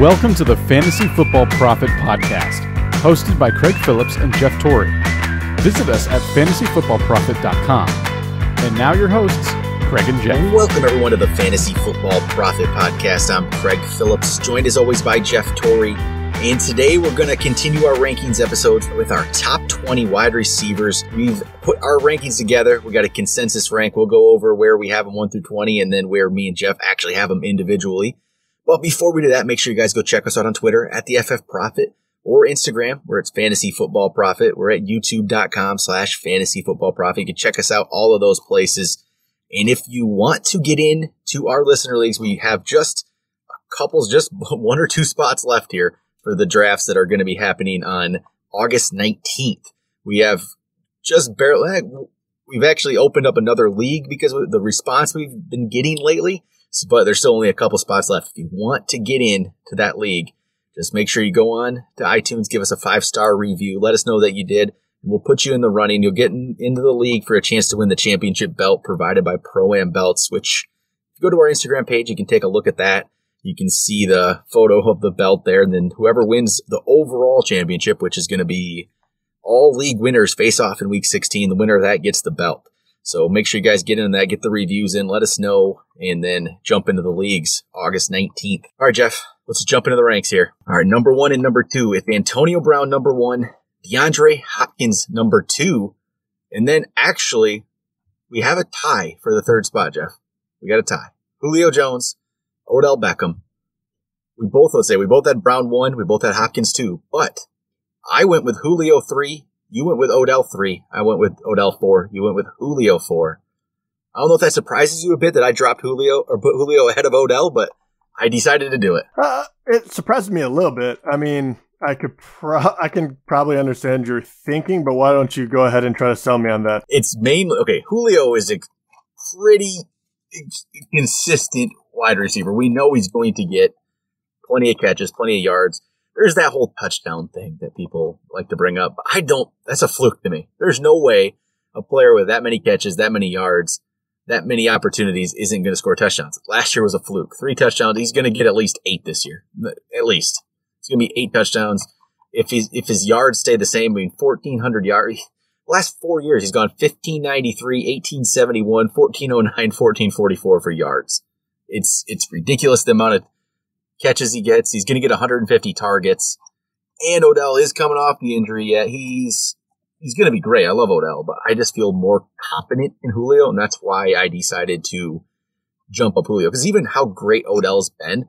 Welcome to the Fantasy Football Prophet Podcast, hosted by Craig Phillips and Jeff Torrey. Visit us at fantasyfootballprophet.com. And now your hosts, Craig and Jeff. Welcome everyone to the Fantasy Football Prophet Podcast. I'm Craig Phillips, joined as always by Jeff Torrey. And today we're going to continue our rankings episode with our top 20 wide receivers. We've put our rankings together. We got a consensus rank. We'll go over where we have them 1 through 20 and then where me and Jeff actually have them individually. But before we do that, make sure you guys go check us out on Twitter at the FF Prophet or Instagram where it's Fantasy Football Prophet. We're at youtube.com/fantasyfootballprophet. You can check us out all of those places. And if you want to get into our listener leagues, we have just just 1 or 2 spots left here for the drafts that are going to be happening on August 19th. We have just barely, we've actually opened up another league because of the response we've been getting lately, but there's still only a couple spots left. If you want to get into that league, just make sure you go on to iTunes, give us a 5-star review, let us know that you did, and we'll put you in the running. You'll get into the league for a chance to win the championship belt provided by Pro-Am Belts, which if you go to our Instagram page, you can take a look at that. You can see the photo of the belt there, and then whoever wins the overall championship, which is going to be all league winners face off in week 16, the winner of that gets the belt. So make sure you guys get in that, get the reviews in, let us know, and then jump into the leagues August 19th. All right, Jeff, let's jump into the ranks here. All right, number 1 and number 2, it's Antonio Brown, number 1, DeAndre Hopkins, number 2, and then actually we have a tie for the 3rd spot, Jeff. We got a tie. Julio Jones, Odell Beckham. We both had Brown 1, we both had Hopkins 2, but I went with Julio 3, you went with Odell 3, I went with Odell 4, you went with Julio 4. I don't know if that surprises you a bit that I dropped Julio or put Julio ahead of Odell, but I decided to do it. It surprised me a little bit. I mean, I can probably understand your thinking, but why don't you go ahead and try to sell me on that? It's mainly, okay, Julio is a pretty consistent wide receiver. We know he's going to get plenty of catches, plenty of yards. There's that whole touchdown thing that people like to bring up. That's a fluke to me. There's no way a player with that many catches, that many yards, that many opportunities isn't going to score touchdowns. Last year was a fluke. 3 touchdowns. He's going to get at least 8 this year. At least. It's going to be 8 touchdowns. If his yards stay the same, 1,400 yards. Last 4 years, he's gone 1,593, 1,871, 1,409, 1,444 for yards. It's ridiculous the amount of catches he gets. He's going to get 150 targets. And Odell is coming off the injury yet. He's going to be great. I love Odell, but I just feel more confident in Julio, and that's why I decided to jump up Julio. Because even how great Odell's been,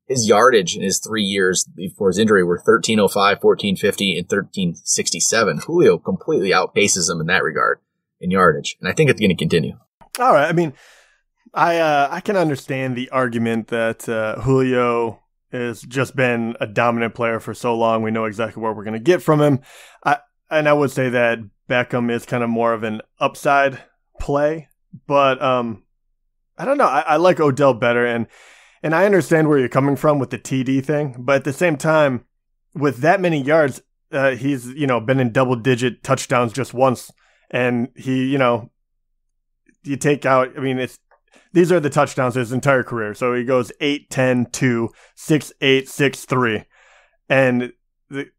his yardage in his 3 years before his injury were 1,305, 1,450, and 1,367. Julio completely outpaces him in that regard in yardage, and I think it's going to continue. All right. I mean, I can understand the argument that Julio has just been a dominant player for so long. We know exactly what we're going to get from him. And I would say that Beckham is kind of more of an upside play, but I don't know. I like Odell better, and I understand where you're coming from with the TD thing, but at the same time, with that many yards, he's been in double-digit touchdowns just once, and you take out. I mean, these are the touchdowns of his entire career. So he goes 8, 10, 2, 6, 8, 6, 3, and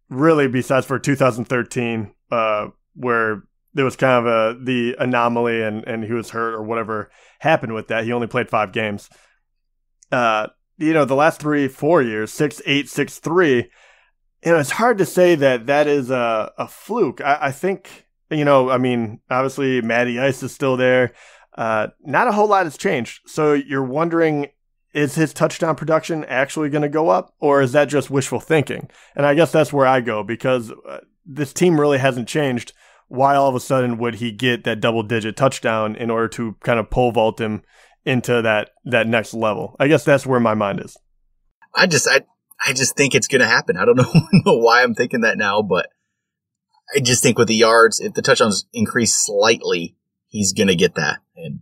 really, besides for 2013, where there was kind of the anomaly and he was hurt or whatever happened with that, he only played 5 games. The last 3-4 years, 6, 8, 6, 3, it's hard to say that is a fluke. I think, obviously Matty Ice is still there. Not a whole lot has changed. So you're wondering, is his touchdown production actually going to go up, or is that just wishful thinking? And I guess that's where I go, because this team really hasn't changed. Why all of a sudden would he get that double-digit touchdown in order to kind of pole vault him into that next level? I guess that's where my mind is. I just think it's going to happen. I don't know why I'm thinking that now, but I just think with the yards, if the touchdowns increase slightly, he's going to get that. And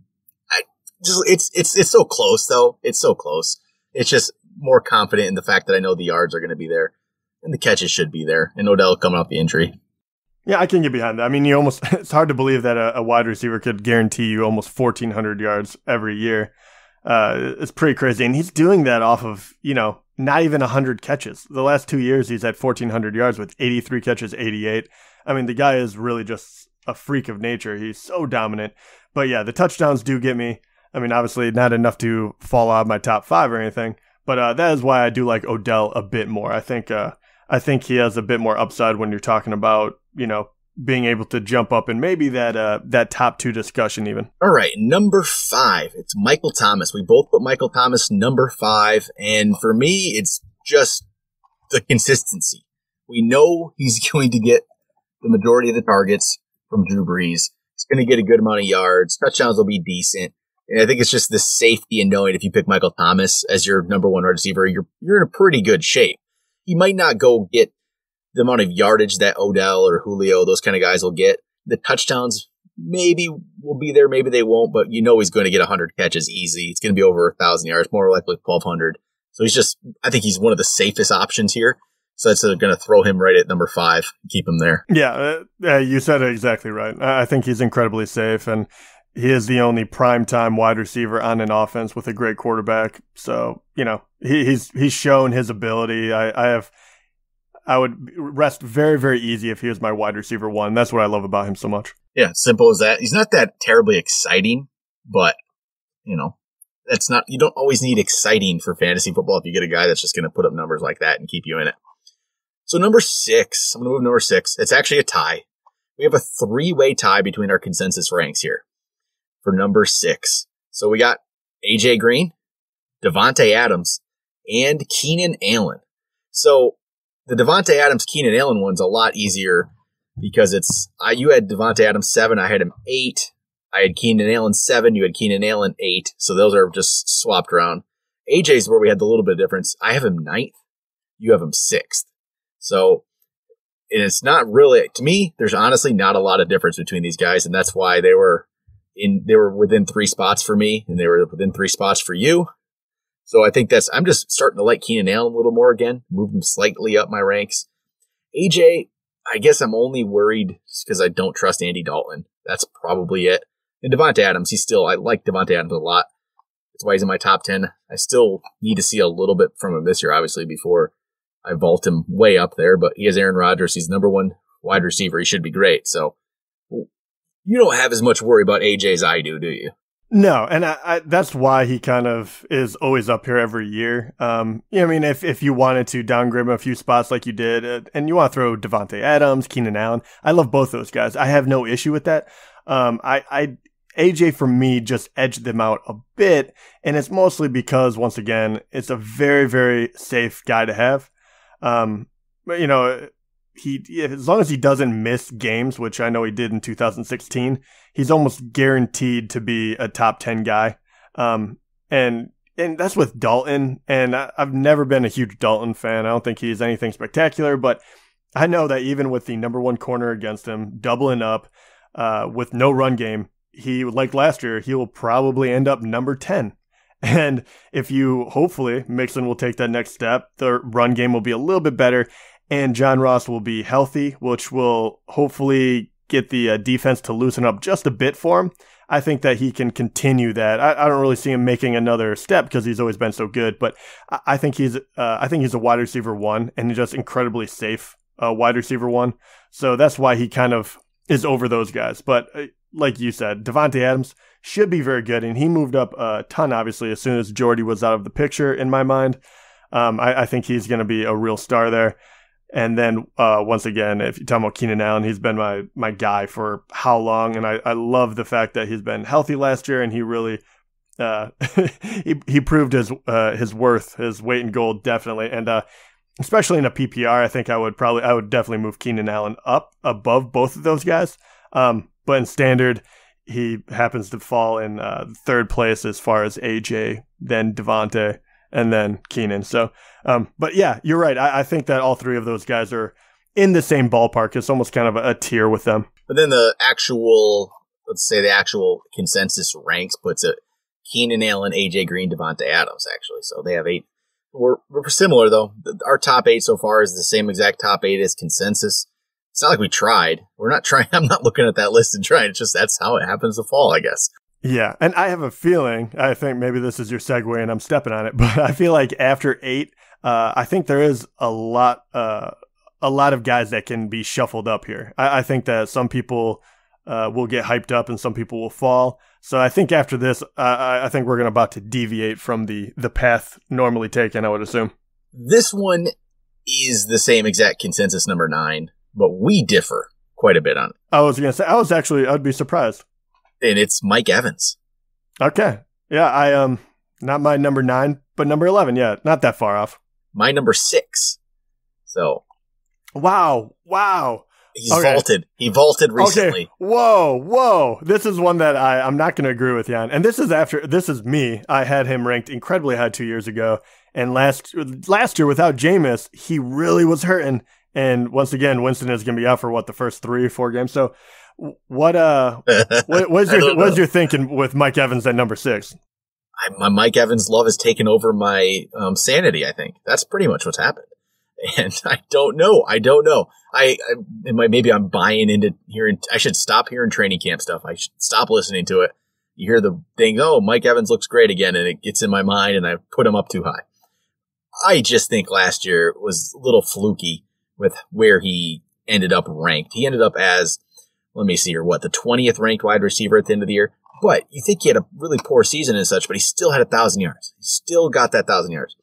it's so close though. It's so close. It's just more confident in the fact that I know the yards are going to be there and the catches should be there, and Odell coming off the injury. Yeah, I can get behind that. I mean, it's hard to believe that a wide receiver could guarantee you almost 1,400 yards every year. It's pretty crazy. And he's doing that off of, not even 100 catches. The last 2 years, he's at 1,400 yards with 83 catches, 88. I mean, the guy is really just a freak of nature. He's so dominant. But yeah, the touchdowns do get me. I mean, obviously not enough to fall out of my top 5 or anything. But that is why I do like Odell a bit more. I think he has a bit more upside when you're talking about, being able to jump up in maybe that top 2 discussion even. All right, number 5. It's Michael Thomas. We both put Michael Thomas number 5. And for me, it's just the consistency. We know he's going to get the majority of the targets from Drew Brees. He's going to get a good amount of yards. Touchdowns will be decent. And I think it's just the safety in knowing if you pick Michael Thomas as your number 1 wide receiver, you're in a pretty good shape. He might not go get the amount of yardage that Odell or Julio, those kind of guys will get. The touchdowns maybe will be there, maybe they won't, but he's going to get 100 catches easy. It's going to be over 1,000 yards, more likely 1,200. So I think he's one of the safest options here. So that's going to throw him right at number 5, keep him there. Yeah, you said it exactly right. I think he's incredibly safe, and he is the only primetime wide receiver on an offense with a great quarterback. So, he's shown his ability. I would rest very, very easy if he was my wide receiver 1. That's what I love about him so much. Yeah, simple as that. He's not that terribly exciting, but, that's not, you don't always need exciting for fantasy football if you get a guy that's just going to put up numbers like that and keep you in it. So number 6, I'm going to move number 6. It's actually a tie. We have a 3-way tie between our consensus ranks here for number 6. So we got AJ Green, Davante Adams, and Keenan Allen. So the Davante Adams, Keenan Allen one's a lot easier because you had Davante Adams 7, I had him 8. I had Keenan Allen 7, you had Keenan Allen 8. So those are just swapped around. AJ's where we had the little bit of difference. I have him 9th, you have him 6th. So, and it's not really, to me, there's honestly not a lot of difference between these guys, and that's why they were within 3 spots for me, and they were within 3 spots for you. So I think I'm just starting to like Keenan Allen a little more again, move him slightly up my ranks. AJ, I guess I'm only worried just because I don't trust Andy Dalton. That's probably it. And Davante Adams, I like Davante Adams a lot. That's why he's in my top 10. I still need to see a little bit from him this year, obviously, before I vault him way up there. But he has Aaron Rodgers. He's number 1 wide receiver. He should be great. So you don't have as much worry about AJ as I do you? No, and I that's why he kind of is always up here every year. If you wanted to downgrade him a few spots like you did, and you want to throw Davante Adams, Keenan Allen, I love both those guys. I have no issue with that. AJ for me just edged them out a bit, and it's mostly because, once again, it's a very, very safe guy to have. As long as he doesn't miss games, which I know he did in 2016, he's almost guaranteed to be a top 10 guy. And that's with Dalton. And I've never been a huge Dalton fan. I don't think he's anything spectacular, but I know that even with the number 1 corner against him, doubling up, with no run game, like last year, he will probably end up number 10. And hopefully Mixon will take that next step, the run game will be a little bit better. And John Ross will be healthy, which will hopefully get the defense to loosen up just a bit for him. I think that he can continue that. I don't really see him making another step because he's always been so good. But I think he's a wide receiver 1 and just incredibly safe wide receiver 1. So that's why he kind of is over those guys. But like you said, Davante Adams should be very good, and he moved up a ton, obviously, as soon as Jordy was out of the picture in my mind. I think he's going to be a real star there. And then, once again, if you're talking about Keenan Allen, he's been my guy for how long? And I love the fact that he's been healthy last year, and he really, he proved his worth, his weight in gold, definitely. And, especially in a PPR, I think I would definitely move Keenan Allen up above both of those guys. But in standard, he happens to fall in, 3rd place as far as AJ, then Davante, and then Keenan. So, but yeah, you're right. I think that all 3 of those guys are in the same ballpark. It's almost kind of a tier with them. But then the actual consensus ranks puts it Keenan Allen, AJ Green, Davante Adams, actually. So they have 8. We're similar, though. Our top 8 so far is the same exact top 8 as consensus. It's not like we tried. We're not trying. I'm not looking at that list and trying. It's just that's how it happens to fall, I guess. Yeah, and I have a feeling, I think maybe this is your segue and I'm stepping on it, but I feel like after 8, I think there is a lot of guys that can be shuffled up here. I think that some people will get hyped up and some people will fall. So I think after this, I think we're about to deviate from the path normally taken, I would assume. This one is the same exact consensus number 9, but we differ quite a bit on it. I was going to say, I'd be surprised. And it's Mike Evans. Okay. Yeah, not my number 9, but number 11. Yeah, not that far off. My number 6. So. Wow. He's vaulted. He vaulted recently. Okay. Whoa. This is one that I'm not going to agree with you on. And this is me. I had him ranked incredibly high 2 years ago. And last year without Jameis, he really was hurting. And once again, Winston is going to be out for the first 3 or 4 games. So what's your thinking with Mike Evans at number 6? My Mike Evans love has taken over my sanity, I think. That's pretty much what's happened. And I don't know. Maybe I'm buying into hearing. I should stop hearing training camp stuff. I should stop listening to it. You hear the thing, oh, Mike Evans looks great again, and it gets in my mind, and I put him up too high. I just think last year was a little fluky with where he ended up ranked. He ended up as, let me see here, the 20th ranked wide receiver at the end of the year. But you think he had a really poor season and such, but he still had 1,000 yards. He still got that 1,000 yards.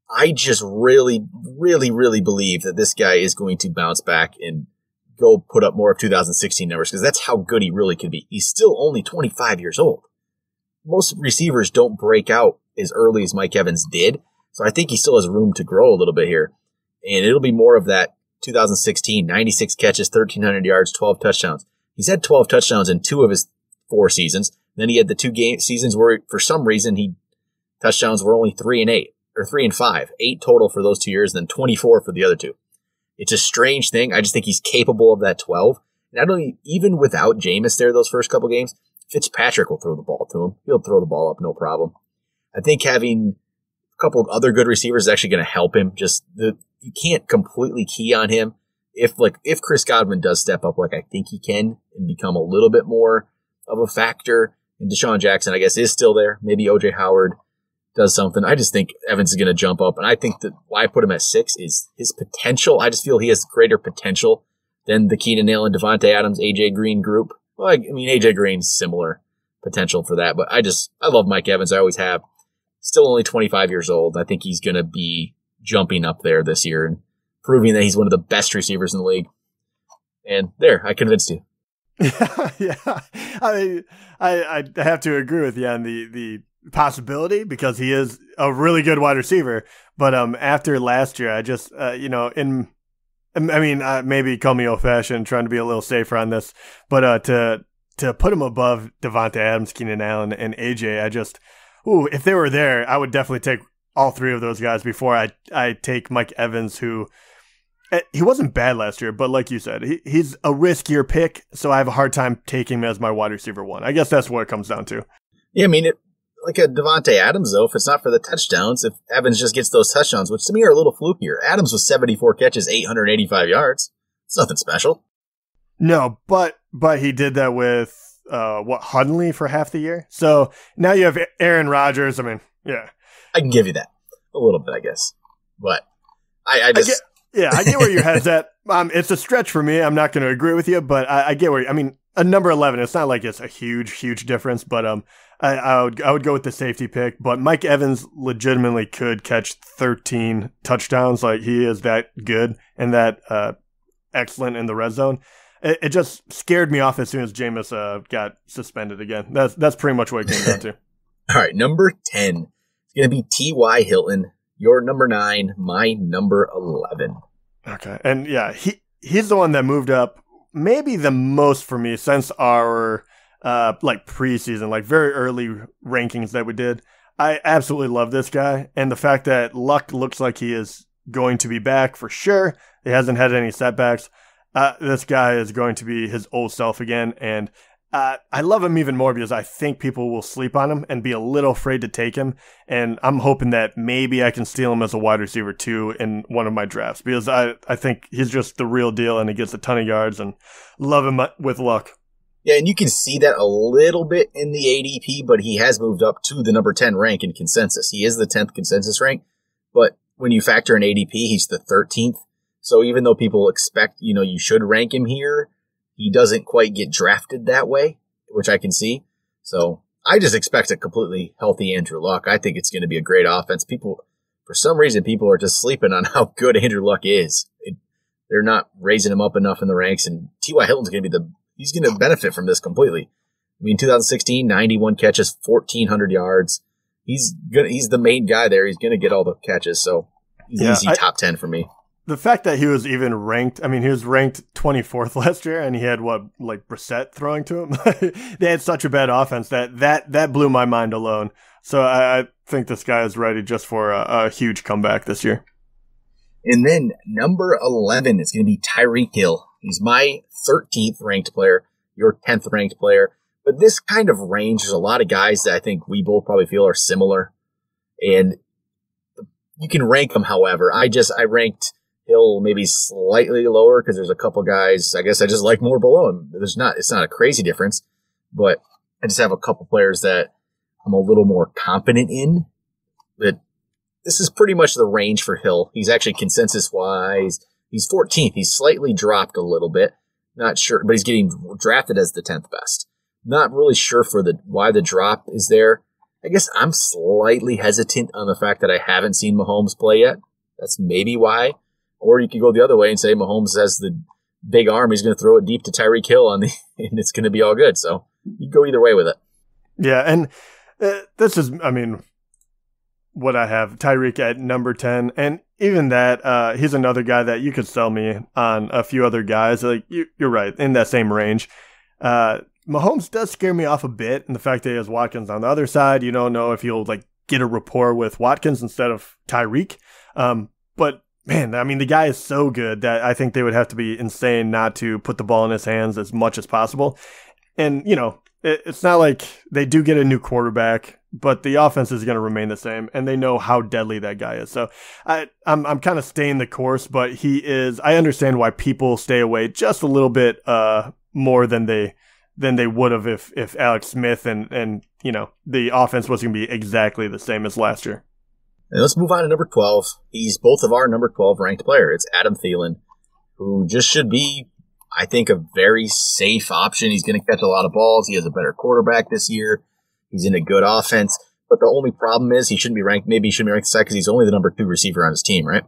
I just really, really, really believe that this guy is going to bounce back and go put up more of 2016 numbers, because that's how good he really could be. He's still only 25 years old. Most receivers don't break out as early as Mike Evans did, so I think he still has room to grow a little bit here. And it'll be more of that 2016, 96 catches, 1,300 yards, 12 touchdowns. He's had 12 touchdowns in 2 of his 4 seasons. Then he had the 2 seasons where, for some reason, touchdowns were only 3 and 8. Or 3 and 5, 8 total for those 2 years, then 24 for the other 2. It's a strange thing. I just think he's capable of that 12. And even without Jameis there those first couple games, Fitzpatrick will throw the ball to him. He'll throw the ball up, no problem. I think having a couple of other good receivers is actually going to help him. You can't completely key on him. If Chris Godwin does step up like I think he can and become a little bit more of a factor, and Deshaun Jackson, I guess, is still there. Maybe O.J. Howard does something. I just think Evans is going to jump up. And I think that why I put him at 6 is his potential. I just feel he has greater potential than the Keenan Allen, Davante Adams, AJ Green group. Well, AJ Green's similar potential for that, but I love Mike Evans. I always have. Still only 25 years old. I think he's going to be jumping up there this year and proving that he's one of the best receivers in the league. And there, I convinced you. Yeah. I have to agree with you on the possibility, because he is a really good wide receiver. But after last year, I just maybe call me old fashioned, trying to be a little safer on this, but to put him above Davante Adams, Keenan Allen, and AJ, if they were there, I would definitely take all 3 of those guys before I take Mike Evans, who he wasn't bad last year, but like you said, he's a riskier pick, so I have a hard time taking him as my wide receiver 1. I guess that's what it comes down to. Yeah, like a Davante Adams, though, if it's not for the touchdowns, if Evans just gets those touchdowns, which to me are a little flukier. Adams was 74 catches, 885 yards. It's nothing special. No, but he did that with, Hundley for half the year? So now you have Aaron Rodgers. Yeah. I can give you that. A little bit, I guess. But I get where your head's at. It's a stretch for me. I'm not going to agree with you, but I get where a number 11, it's not like it's a huge difference, but I would go with the safety pick. But Mike Evans legitimately could catch 13 touchdowns. Like, he is that good and that excellent in the red zone. It just scared me off as soon as Jameis got suspended again. That's pretty much what it came down to. All right, number 10 is going to be T.Y. Hilton. Your number 9, my number 11. Okay, and yeah, he's the one that moved up maybe the most for me since our preseason, like very early rankings that we did. I absolutely love this guy, and the fact that Luck looks like he is going to be back for sure. He hasn't had any setbacks. This guy is going to be his old self again, and I love him even more because I think people will sleep on him and be a little afraid to take him, and I'm hoping that maybe I can steal him as a wide receiver too in one of my drafts, because I think he's just the real deal and he gets a ton of yards, and love him with Luck. Yeah, and you can see that a little bit in the ADP, but he has moved up to the number 10 rank in consensus. He is the 10th consensus rank, but when you factor in ADP, he's the 13th. So even though people expect, you should rank him here, he doesn't quite get drafted that way, which I can see. So I just expect a completely healthy Andrew Luck. I think it's going to be a great offense. For some reason, people are just sleeping on how good Andrew Luck is. They're not raising him up enough in the ranks, and T.Y. Hilton's going to be he's going to benefit from this completely. I mean, 2016, 91 catches, 1,400 yards. He's the main guy there. He's going to get all the catches, so he's easy top 10 for me. The fact that he was even ranked, he was ranked 24th last year, and he had Brissett throwing to him. They had such a bad offense that blew my mind alone. So I think this guy is ready just for a huge comeback this year. And then number 11 is going to be Tyreek Hill. He's my 13th ranked player, your 10th ranked player. But this kind of range, there's a lot of guys that I think we both probably feel are similar. And you can rank them, however. I ranked Hill maybe slightly lower because there's a couple guys I guess I just like more below him. It's not a crazy difference, but I just have a couple players that I'm a little more confident in. But this is pretty much the range for Hill. He's actually consensus-wise, he's 14th. He's slightly dropped a little bit. Not sure, but he's getting drafted as the 10th best. Not really sure for why the drop is there. I guess I'm slightly hesitant on the fact that I haven't seen Mahomes play yet. That's maybe why. Or you could go the other way and say Mahomes has the big arm. He's going to throw it deep to Tyreek Hill and it's going to be all good. So you go either way with it. Yeah, and this is, what I have. Tyreek at number 10. And even that, he's another guy that you could sell me on a few other guys. You're right, in that same range. Mahomes does scare me off a bit, and the fact that he has Watkins on the other side, you don't know if he'll get a rapport with Watkins instead of Tyreek. But man, the guy is so good that I think they would have to be insane not to put the ball in his hands as much as possible. And, it's not like they do get a new quarterback, but the offense is going to remain the same, and they know how deadly that guy is. So I'm kind of staying the course, but I understand why people stay away just a little bit more than they would have if Alex Smith and the offense was going to be exactly the same as last year. And let's move on to number 12. He's both of our number 12 ranked player. It's Adam Thielen, who just should be, I think, a very safe option. He's going to catch a lot of balls. He has a better quarterback this year. He's in a good offense. But the only problem is he shouldn't be ranked. Maybe he shouldn't be ranked second because he's only the number 2 receiver on his team, right?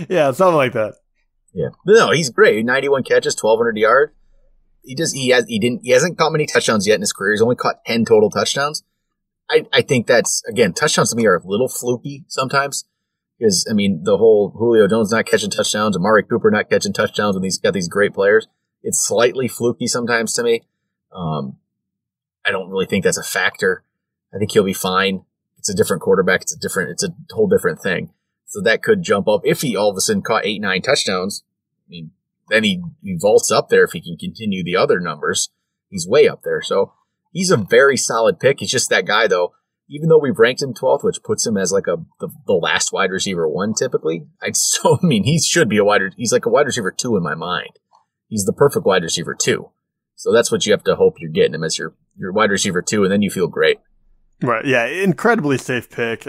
Yeah, something like that. Yeah. No, he's great. 91 catches, 1,200 yards. He hasn't caught many touchdowns yet in his career. He's only caught 10 total touchdowns. I think that's, again, touchdowns to me are a little fluky sometimes. Because, the whole Julio Jones not catching touchdowns, Amari Cooper not catching touchdowns when he's got these great players. It's slightly fluky sometimes to me. I don't really think that's a factor. I think he'll be fine. It's a different quarterback. It's a whole different thing. So that could jump up. If he all of a sudden caught 8-9 touchdowns, then he vaults up there if he can continue the other numbers. He's way up there. So he's a very solid pick. He's just that guy, though. Even though we've ranked him 12th, which puts him as the last wide receiver 1 typically, he should be he's like a wide receiver 2 in my mind. He's the perfect wide receiver 2. So that's what you have to hope you're getting him as your wide receiver 2, and then you feel great. Right. Yeah. Incredibly safe pick.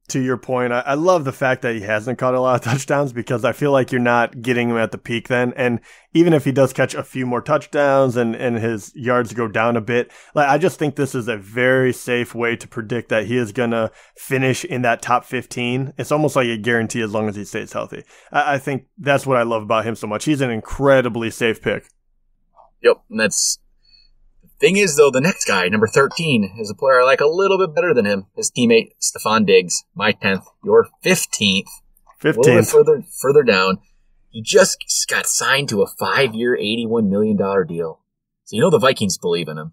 To your point, I love the fact that he hasn't caught a lot of touchdowns because I feel like you're not getting him at the peak then. And even if he does catch a few more touchdowns and his yards go down a bit, I just think this is a very safe way to predict that he is going to finish in that top 15. It's almost like a guarantee as long as he stays healthy. I think that's what I love about him so much. He's an incredibly safe pick. Yep. And that's thing is, though, the next guy, number 13, is a player I like a little bit better than him. His teammate, Stefon Diggs, my 10th, your 15th. 15th. A little bit further down. He just got signed to a 5-year, $81 million deal. So the Vikings believe in him.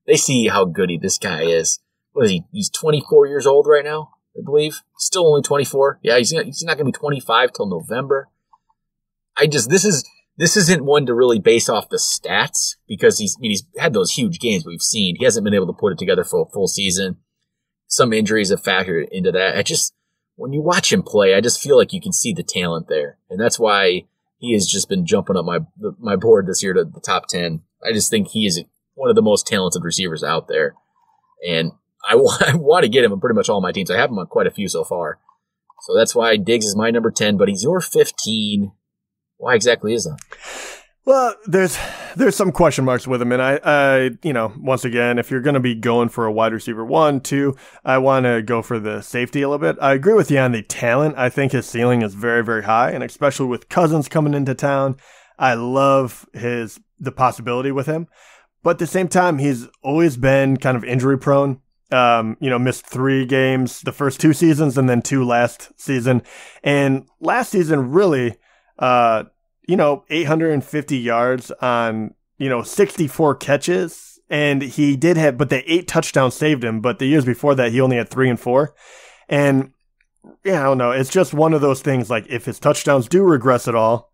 They see how good this guy is. What is he? He's 24 years old right now, I believe. Still only 24. Yeah, he's not going to be 25 till November. This isn't one to really base off the stats because he's had those huge games we've seen. He hasn't been able to put it together for a full season. Some injuries have factored into that. When you watch him play, I just feel like you can see the talent there. And that's why he has just been jumping up my board this year to the top 10. I just think he is one of the most talented receivers out there. And I want to get him on pretty much all my teams. I have him on quite a few so far. So that's why Diggs is my number 10, but he's your 15. Why exactly is that? Well, there's some question marks with him, and I once again, if you're going to be going for a wide receiver 1, 2, I want to go for the safety a little bit. I agree with you on the talent. I think his ceiling is very, very high, and especially with Cousins coming into town, I love the possibility with him. But at the same time, he's always been kind of injury prone. Missed 3 games the first 2 seasons and then 2 last season, and last season really. 850 yards on, 64 catches. And he did have, but the 8 touchdowns saved him. But the years before that, he only had 3 and 4. And yeah, I don't know. It's just one of those things. Like if his touchdowns do regress at all,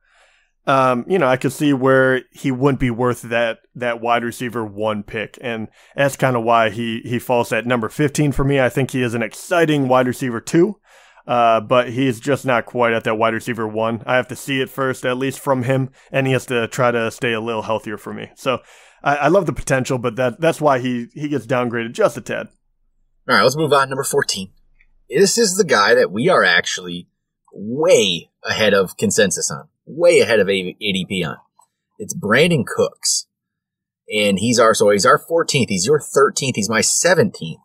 I could see where he wouldn't be worth that wide receiver 1 pick. And that's kind of why he falls at number 15 for me. I think he is an exciting wide receiver 2. But he's just not quite at that wide receiver 1. I have to see it first, at least from him, and he has to try to stay a little healthier for me. So I love the potential, but that's why he gets downgraded just a tad. All right, let's move on. Number 14. This is the guy that we are actually way ahead of consensus on, way ahead of ADP on. It's Brandin Cooks, and he's our 14th. He's your 13th. He's my 17th.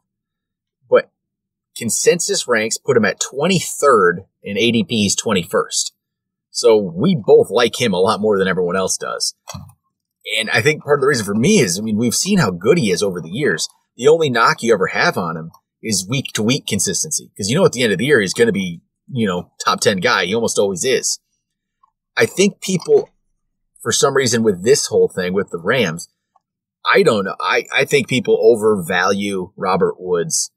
But consensus ranks put him at 23rd, and ADP he's 21st. So we both like him a lot more than everyone else does. And I think part of the reason for me is, we've seen how good he is over the years. The only knock you ever have on him is week-to-week consistency. Because at the end of the year, he's going to be, top 10 guy. He almost always is. I think people, for some reason with this whole thing with the Rams, I don't know. I think people overvalue Robert Woods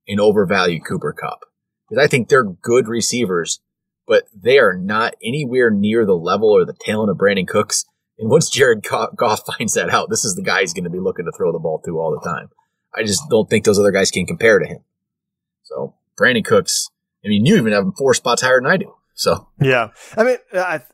and overvalue Cooper Kupp. Because I think they're good receivers, but they are not anywhere near the level or the talent of Brandin Cooks. And once Jared Goff finds that out, this is the guy he's going to be looking to throw the ball to all the time. I just don't think those other guys can compare to him. So Brandin Cooks, you even have him 4 spots higher than I do. So yeah,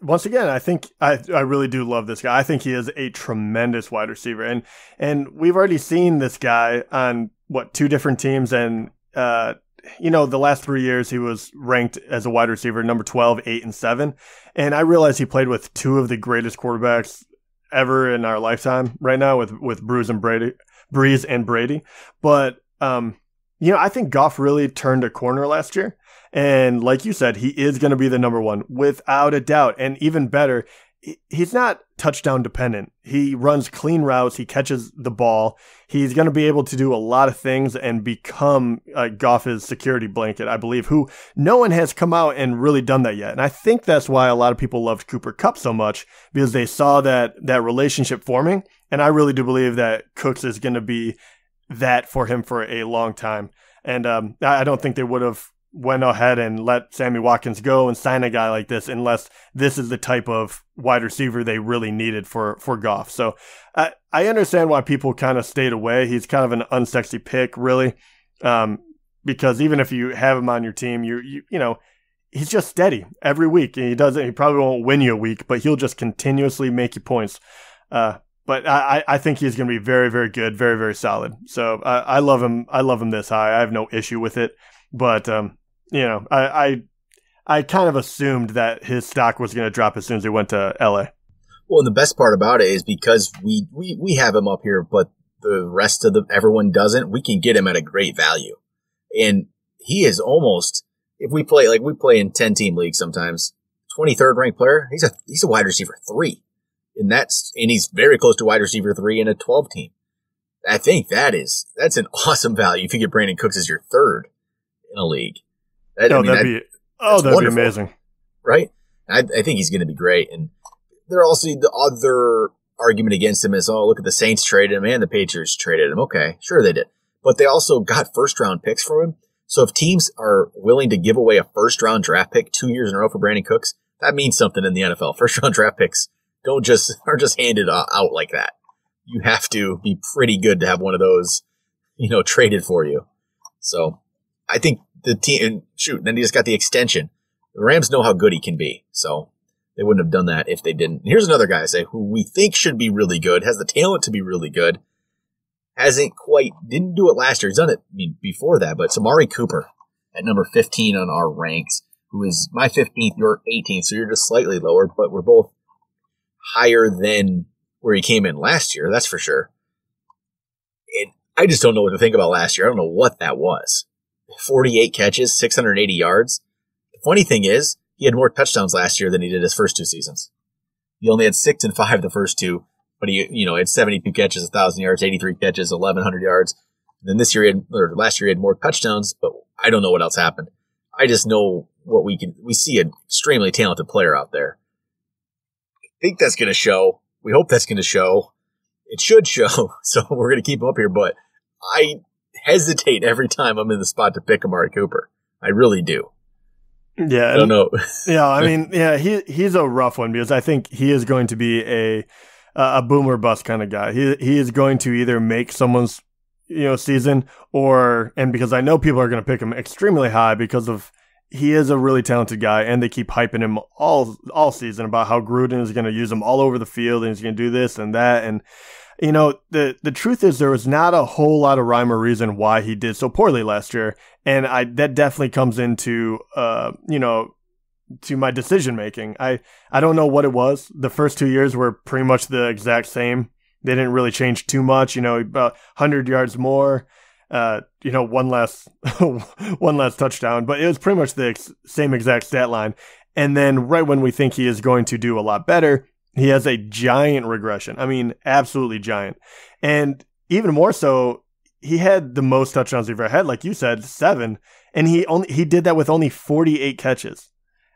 once again, I think I really do love this guy. I think he is a tremendous wide receiver, and we've already seen this guy on 2 different teams, and the last 3 years he was ranked as a wide receiver number 12, 8, and 7, and I realize he played with 2 of the greatest quarterbacks ever in our lifetime right now with Brees and Brady, but I think Goff really turned a corner last year. And like you said, he is going to be the number 1 without a doubt. And even better, he's not touchdown dependent. He runs clean routes. He catches the ball. He's going to be able to do a lot of things and become Goff's security blanket, I believe, who no one has come out and really done that yet. And I think that's why a lot of people loved Cooper Kupp so much, because they saw that relationship forming. And I really do believe that Cooks is going to be that for him for a long time. And I don't think they would have went ahead and let Sammy Watkins go and sign a guy like this unless this is the type of wide receiver they really needed for Goff. So I understand why people kind of stayed away. He's kind of an unsexy pick, really, because even if you have him on your team, he's just steady every week. And he probably won't win you a week, but he'll just continuously make you points. But I think he's going to be very, very good, very, very solid. So I love him. I love him this high. I have no issue with it. But I kind of assumed that his stock was going to drop as soon as he went to LA. Well, and the best part about it is because we have him up here, but the rest of everyone doesn't, we can get him at a great value. And he is almost, if we play in 10-team leagues sometimes, 23rd ranked player, he's a wide receiver 3. And he's very close to wide receiver 3 in a 12 team. I think that's an awesome value if you get Brandin Cooks as your 3rd in a league. That'd be amazing. Right? I think he's going to be great. And there also the other argument against him is, look at the Saints traded him and the Patriots traded him. Okay, sure they did. But they also got first-round picks from him. So if teams are willing to give away a first-round draft pick 2 years in a row for Brandin Cooks, that means something in the NFL. First-round draft picks aren't just handed out like that. You have to be pretty good to have one of those, traded for you. So I think the team, then he just got the extension. The Rams know how good he can be. So They wouldn't have done that if they didn't. And here's another guy I say who we think should be really good, has the talent to be really good, didn't do it last year. He's done it before that, but it's Amari Cooper at number 15 on our ranks, who is my 15th, your 18th, so you're just slightly lower, but we're both higher than where he came in last year, that's for sure. And I just don't know what to think about last year. I don't know what that was. 48 catches, 680 yards. The funny thing is, he had more touchdowns last year than he did his first 2 seasons. He only had 6 and 5 the first 2, but he, had 72 catches, 1,000 yards, 83 catches, 1,100 yards. And then last year he had more touchdowns, but I don't know what else happened. I just know we see an extremely talented player out there. I think that's going to show. We hope that's going to show. It should show. So we're going to keep him up here, but I hesitate every time I'm in the spot to pick Amari Cooper. I really do. Yeah. I don't know. Yeah. I mean, yeah, he's a rough one because I think he is going to be a boomer bust kind of guy. He is going to either make someone's, season and because I know people are going to pick him extremely high because of he is a really talented guy and they keep hyping him all season about how Gruden is going to use him all over the field and he's going to do this and that. And, the truth is there was not a whole lot of rhyme or reason why he did so poorly last year. And that definitely comes into, to my decision making. I don't know what it was. The first 2 years were pretty much the exact same. They didn't really change too much, about 100 yards more, one less touchdown, but it was pretty much the same exact stat line. And then right when we think he is going to do a lot better, he has a giant regression. I mean, absolutely giant. And even more so, he had the most touchdowns he's ever had, like you said, 7, and he did that with only 48 catches.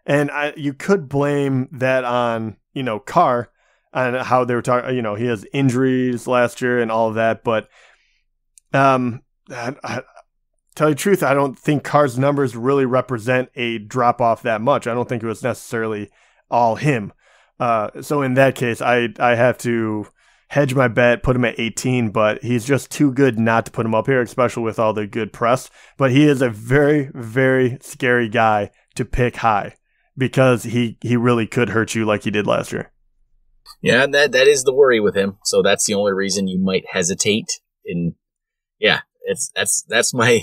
And you could blame that on, Carr, on how they were talking, he has injuries last year and all of that. But I tell you the truth, I don't think Carr's numbers really represent a drop off that much. I don't think it was necessarily all him. So in that case, I have to hedge my bet, put him at 18, but he's just too good not to put him up here, especially with all the good press. But he is a very, very scary guy to pick high because he really could hurt you like he did last year. Yeah, and that is the worry with him. So that's the only reason you might hesitate. And yeah, that's my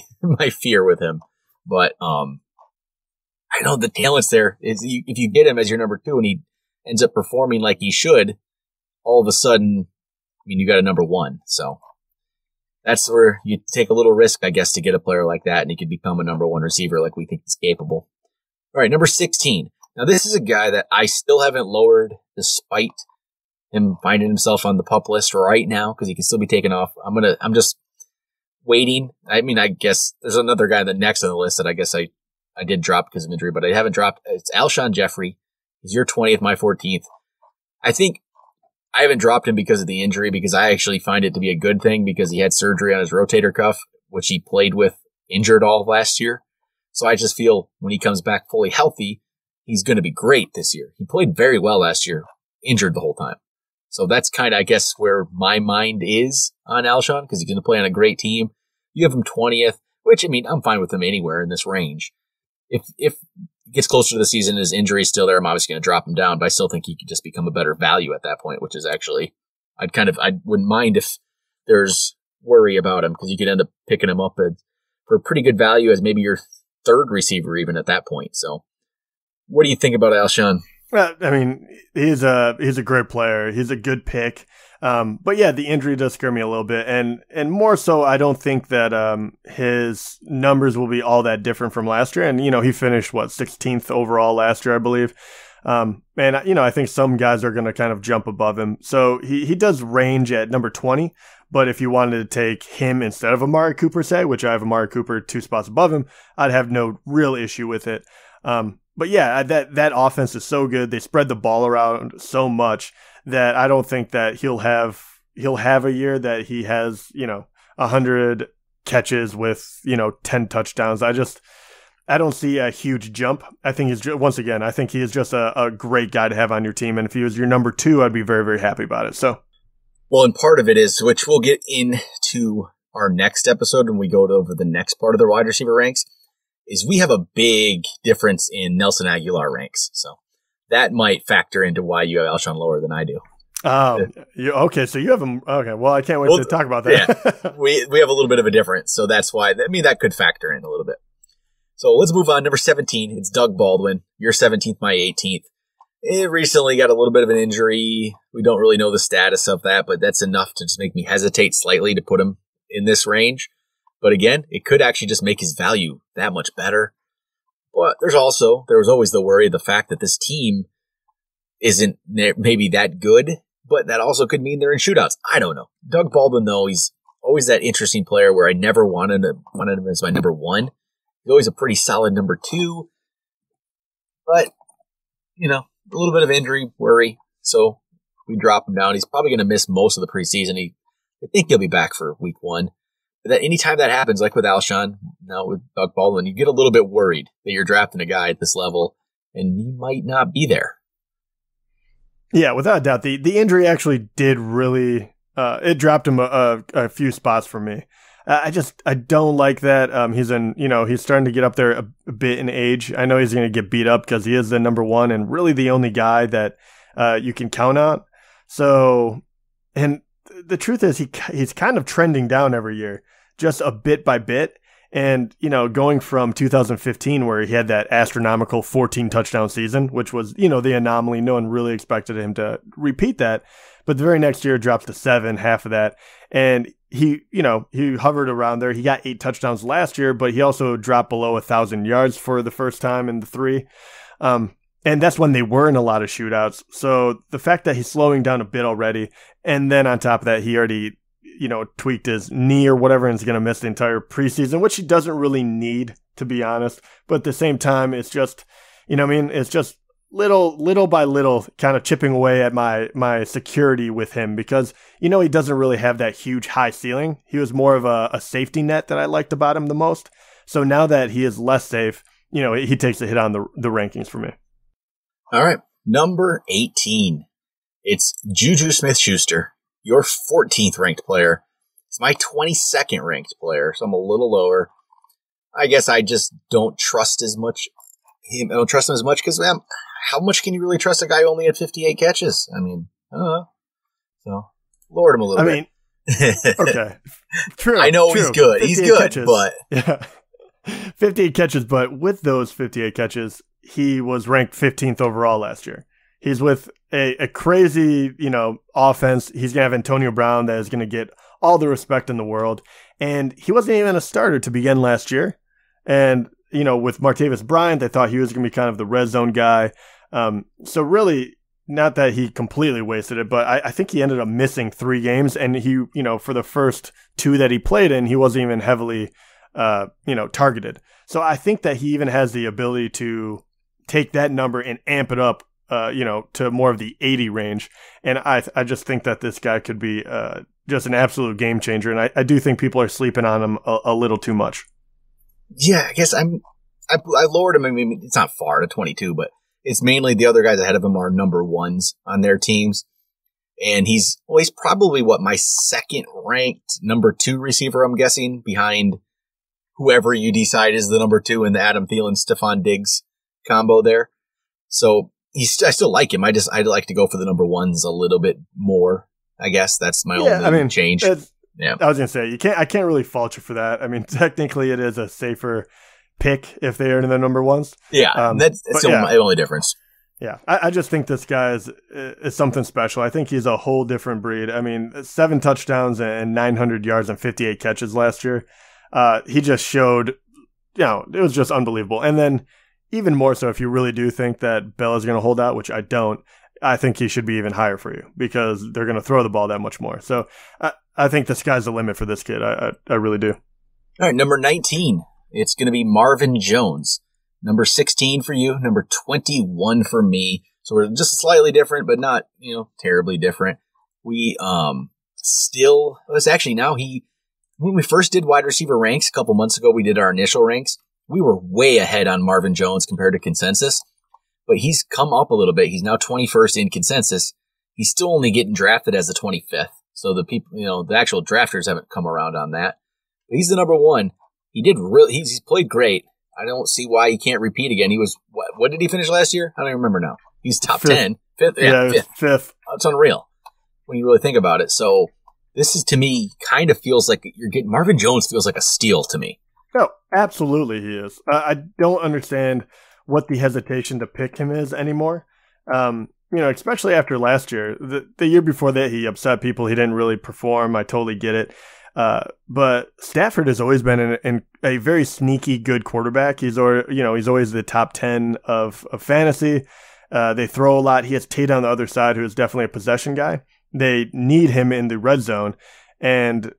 fear with him. But I know the talent's there. If you get him as your number 2 and he ends up performing like he should, all of a sudden, you got a number 1. So that's where you take a little risk, I guess, to get a player like that, and he could become a number 1 receiver like we think he's capable. All right, number 16. Now this is a guy that I still haven't lowered despite him finding himself on the PUP list right now because he can still be taken off. I'm just waiting. I guess there's another guy next on the list that I guess I did drop because of injury, but I haven't dropped. It's Alshon Jeffrey. He's your 20th, my 14th. I think I haven't dropped him because of the injury because I actually find it to be a good thing because he had surgery on his rotator cuff, which he played with injured all of last year. So I just feel when he comes back fully healthy, he's going to be great this year. He played very well last year, injured the whole time. So that's kind of, I guess, where my mind is on Alshon because he's going to play on a great team. You have him 20th, which, I'm fine with him anywhere in this range. If it gets closer to the season, his injury is still there, I'm obviously going to drop him down, but I still think he could just become a better value at that point, which is actually, I wouldn't mind if there's worry about him because you could end up picking him up for a pretty good value as maybe your 3rd receiver even at that point. So what do you think about Alshon? He's a great player. He's a good pick. But yeah, the injury does scare me a little bit. And more so, I don't think that his numbers will be all that different from last year. And, he finished, 16th overall last year, I believe. And, I think some guys are going to kind of jump above him. So he does range at number 20. But if you wanted to take him instead of Amari Cooper, say, which I have Amari Cooper 2 spots above him, I'd have no real issue with it. But yeah, that offense is so good. They spread the ball around so much that I don't think that he'll have a year that he has, 100 catches with, 10 touchdowns. I don't see a huge jump. I think I think he is just a great guy to have on your team. And if he was your number 2, I'd be very, very happy about it. So, well, and part of it is, which we'll get into our next episode when we go over the next part of the wide receiver ranks, is we have a big difference in Nelson Aguilar ranks. So that might factor into why you have Alshon lower than I do. Okay, so you have him. Okay, well, I can't wait to talk about that. Yeah, we have a little bit of a difference, so that's why. I mean, that could factor in a little bit. So let's move on. Number 17, it's Doug Baldwin. Your 17th, my 18th. It recently got a little bit of an injury. We don't really know the status of that, but that's enough to just make me hesitate slightly to put him in this range. But again, it could actually just make his value that much better. But there was always the worry of the fact that this team isn't maybe that good, but that also could mean they're in shootouts. I don't know. Doug Baldwin, though, he's always that interesting player where I never wanted him as my number one. He's always a pretty solid number two. But, a little bit of injury worry. So we drop him down. He's probably going to miss most of the preseason. I think he'll be back for week 1. But that anytime that happens, like with Alshon, now with Doug Baldwin, you get a little bit worried that you're drafting a guy at this level and he might not be there. Yeah, without a doubt. The injury actually did really, it dropped him a few spots for me. I don't like that. He's starting to get up there a bit in age. I know he's going to get beat up because he is the number one and really the only guy that you can count on. So, and the truth is he's kind of trending down every year, just a bit by bit. And, going from 2015 where he had that astronomical 14 touchdown season, which was, the anomaly. No one really expected him to repeat that. But the very next year it drops to 7, half of that. And he hovered around there. He got 8 touchdowns last year, but he also dropped below 1,000 yards for the first time in the 3. And that's when they were in a lot of shootouts. So the fact that he's slowing down a bit already, and then on top of that, he already, tweaked his knee or whatever and is going to miss the entire preseason, which he doesn't really need, to be honest. But at the same time, it's just, it's just little by little kind of chipping away at my security with him because, he doesn't really have that huge high ceiling. He was more of a safety net that I liked about him the most. So now that he is less safe, he takes a hit on the rankings for me. All right. Number 18. It's JuJu Smith-Schuster, your 14th ranked player. It's my 22nd ranked player, so I'm a little lower. I guess I just don't trust him as much because, how much can you really trust a guy who only had 58 catches? I mean, I don't know. So, lowered him a little bit. Okay. True. I know he's good. He's good, catches, but... Yeah. 58 catches, but with those 58 catches, he was ranked 15th overall last year. He's with a crazy, offense. He's going to have Antonio Brown that is going to get all the respect in the world. And he wasn't even a starter to begin last year. And, with Martavis Bryant, they thought he was going to be kind of the red zone guy. So really, not that he completely wasted it, but I think he ended up missing 3 games. And he, for the first 2 that he played in, he wasn't even heavily, targeted. So I think that he even has the ability to take that number and amp it up, to more of the 80 range. And I just think that this guy could be just an absolute game changer. And I do think people are sleeping on him a little too much. Yeah, I guess I lowered him. I mean, it's not far to 22, but it's mainly the other guys ahead of him are number ones on their teams. And he's probably my second ranked number 2 receiver, I'm guessing, behind whoever you decide is the number 2 in the Adam Thielen, Stefon Diggs combo there. So I still like him. I'd like to go for the number 1s a little bit more. I guess that's my only change. Yeah, I was gonna say I can't really fault you for that. I mean, technically, it is a safer pick if they are in the number 1s. Yeah, that's my only difference. Yeah, I just think this guy is something special. I think he's a whole different breed. I mean, 7 touchdowns and 900 yards and 58 catches last year. He just showed, it was just unbelievable. And then even more so, if you really do think that Bella's going to hold out, which I don't, I think he should be even higher for you because they're going to throw the ball that much more. So I think the sky's the limit for this kid. I really do. All right, number 19. It's going to be Marvin Jones. Number 16 for you. Number 21 for me. So we're just slightly different, but not, terribly different. We when we first did wide receiver ranks a couple months ago, we did our initial ranks. We were way ahead on Marvin Jones compared to consensus. But he's come up a little bit. He's now 21st in consensus. He's still only getting drafted as the 25th. So the people, the actual drafters haven't come around on that. But he's the number 1. He's played great. I don't see why he can't repeat again. He was, what did he finish last year? I don't even remember now. He's top Fifth. 10. Fifth. Fifth. It's unreal when you really think about it. So this is, to me, kind of feels like you're getting Marvin Jones feels like a steal to me. No, absolutely he is. I don't understand what the hesitation to pick him is anymore. Especially after last year. The year before that, he upset people. He didn't really perform. I totally get it. But Stafford has always been a very sneaky good quarterback. He's always the top 10 of fantasy. They throw a lot. He has Tate on the other side, who is definitely a possession guy. They need him in the red zone. And,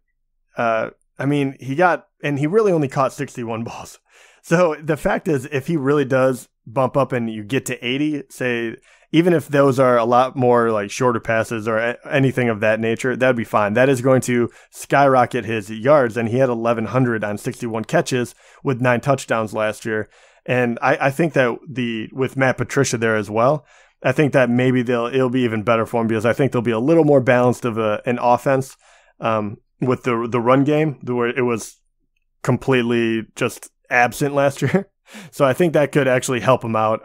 he really only caught 61 balls. So the fact is, if he really does bump up and you get to 80, say, even if those are a lot more like shorter passes or anything of that nature, that'd be fine. That is going to skyrocket his yards. And he had 1,100 on 61 catches with 9 touchdowns last year. And I think that with Matt Patricia there as well, I think that maybe it'll be even better for him, because I think they'll be a little more balanced of an offense with the run game, where it was completely just absent last year. So I think that could actually help him out.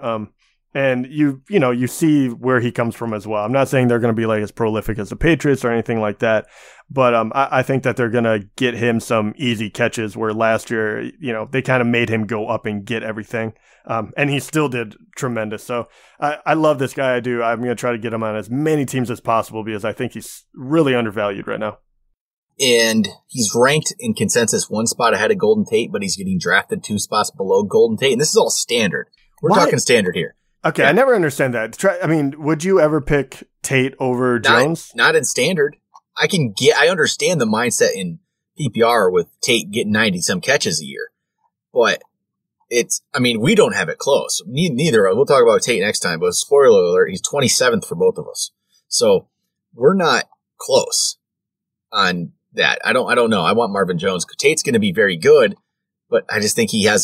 And you see where he comes from as well. I'm not saying they're going to be like as prolific as the Patriots or anything like that, but I think that they're going to get him some easy catches, where last year, they kind of made him go up and get everything. And he still did tremendous. So I love this guy. I do. I'm going to try to get him on as many teams as possible, because I think he's really undervalued right now. And he's ranked in consensus 1 spot ahead of Golden Tate, but he's getting drafted 2 spots below Golden Tate. And this is all standard. We're talking standard here. Okay, yeah. I never understand that. Would you ever pick Tate over Jones? Not in standard. I understand the mindset in PPR with Tate getting 90-some catches a year. But we don't have it close. Neither. We'll talk about Tate next time, but spoiler alert, he's 27th for both of us. So we're not close on that. I don't know. I want Marvin Jones. Tate's going to be very good, but I just think he has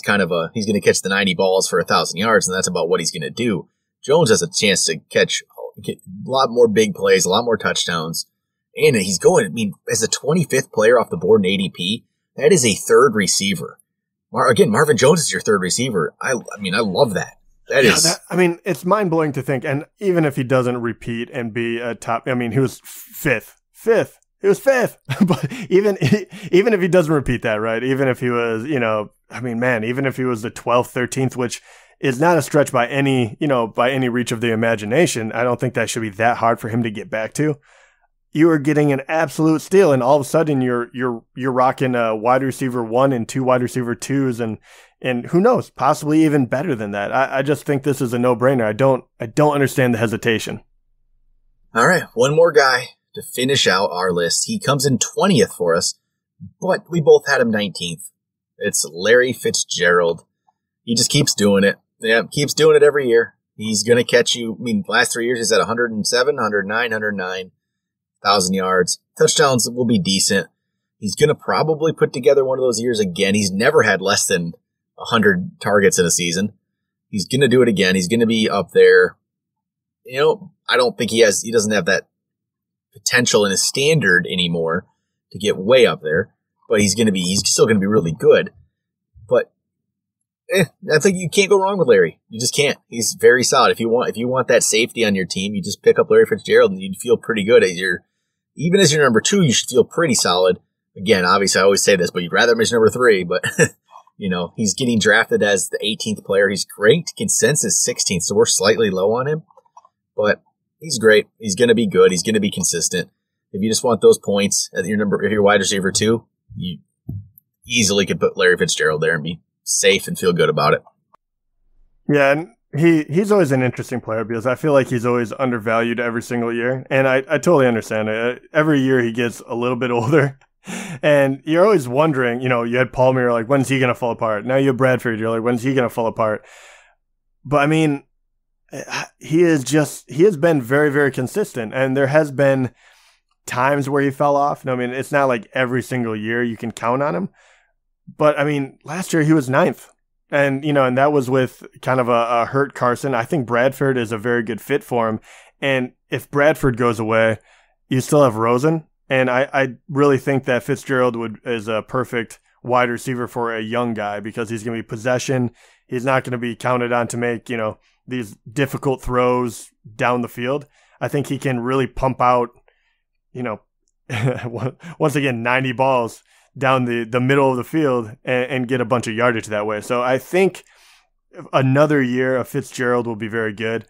he's going to catch the 90 balls for 1,000 yards, and that's about what he's going to do. Jones has a chance to get a lot more big plays, a lot more touchdowns, and he's going, as a 25th player off the board in ADP, that is a third receiver. Marvin Jones is your third receiver. I love that. It's mind-blowing to think, and even if he doesn't repeat and be a top, he was fifth. He was fifth, but even if he doesn't repeat that, right? Even if he was, even if he was the 12th, 13th, which is not a stretch by any reach of the imagination, I don't think that should be that hard for him to get back to. You are getting an absolute steal, and all of a sudden you're rocking a wide receiver 1 and 2 wide receiver 2s, and who knows, possibly even better than that. I just think this is a no-brainer. I don't understand the hesitation. All right, one more guy to finish out our list. He comes in 20th for us, but we both had him 19th. It's Larry Fitzgerald. He just keeps doing it. Yeah, keeps doing it every year. He's going to catch you. Last 3 years he's at 107, 109, 1,000 yards. Touchdowns will be decent. He's going to probably put together one of those years again. He's never had less than 100 targets in a season. He's going to do it again. He's going to be up there. I don't think he doesn't have that potential in his standard anymore to get way up there, but he's still going to be really good. But I think you can't go wrong with Larry. You just can't. He's very solid. If you want that safety on your team, you just pick up Larry Fitzgerald and you'd feel pretty good. Even as your number 2, you should feel pretty solid. Again, obviously I always say this, but you'd rather him as number 3, but he's getting drafted as the 18th player. He's ranked consensus 16th, so we're slightly low on him, but he's great. He's going to be good. He's going to be consistent. If you just want those points if you're wide receiver 2, you easily could put Larry Fitzgerald there and be safe and feel good about it. Yeah, and he's always an interesting player, because I feel like he's always undervalued every single year, and I totally understand it. Every year he gets a little bit older, and you're always wondering, you had Palmer, you're like, when's he going to fall apart? Now you have Bradford, you're like, when's he going to fall apart? But he has been very, very consistent, and there has been times where he fell off. It's not like every single year you can count on him, but last year he was 9th, and that was with kind of a hurt Carson. I think Bradford is a very good fit for him, and if Bradford goes away, you still have Rosen, and I really think that Fitzgerald is a perfect wide receiver for a young guy, because he's going to be possession. He's not going to be counted on to make, these difficult throws down the field, I think he can really pump out, once again, 90 balls down the middle of the field and get a bunch of yardage that way. So I think another year of Fitzgerald will be very good.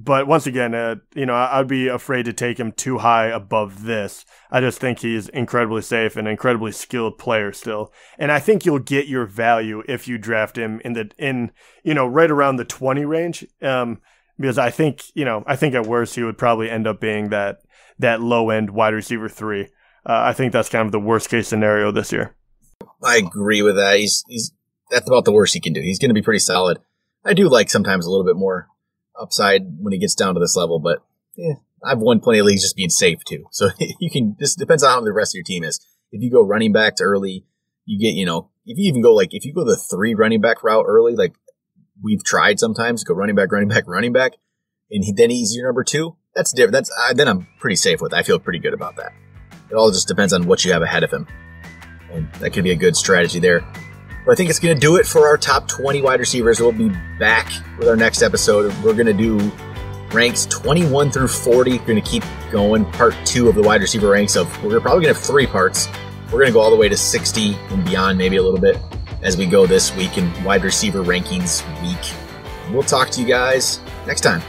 But once again, I'd be afraid to take him too high above this. I just think he's incredibly safe and incredibly skilled player still. And I think you'll get your value if you draft him in right around the 20 range. Because I think at worst he would probably end up being that low end wide receiver 3. I think that's kind of the worst case scenario this year. I agree with that. That's about the worst he can do. He's going to be pretty solid. I do like sometimes a little bit more upside when he gets down to this level, but I've won plenty of leagues just being safe too. So this depends on how the rest of your team is. If you go running backs early, you get, if you even go if you go the 3 running back route early, like we've tried sometimes, go running back, and then he's your number 2. That's different. Then I'm pretty safe with it. I feel pretty good about that. It all just depends on what you have ahead of him. And that could be a good strategy there. But I think it's going to do it for our top 20 wide receivers. We'll be back with our next episode. We're going to do ranks 21 through 40. We're going to keep going. Part 2 of the wide receiver ranks. We're probably going to have 3 parts. We're going to go all the way to 60 and beyond, maybe a little bit, as we go this week in wide receiver rankings week. We'll talk to you guys next time.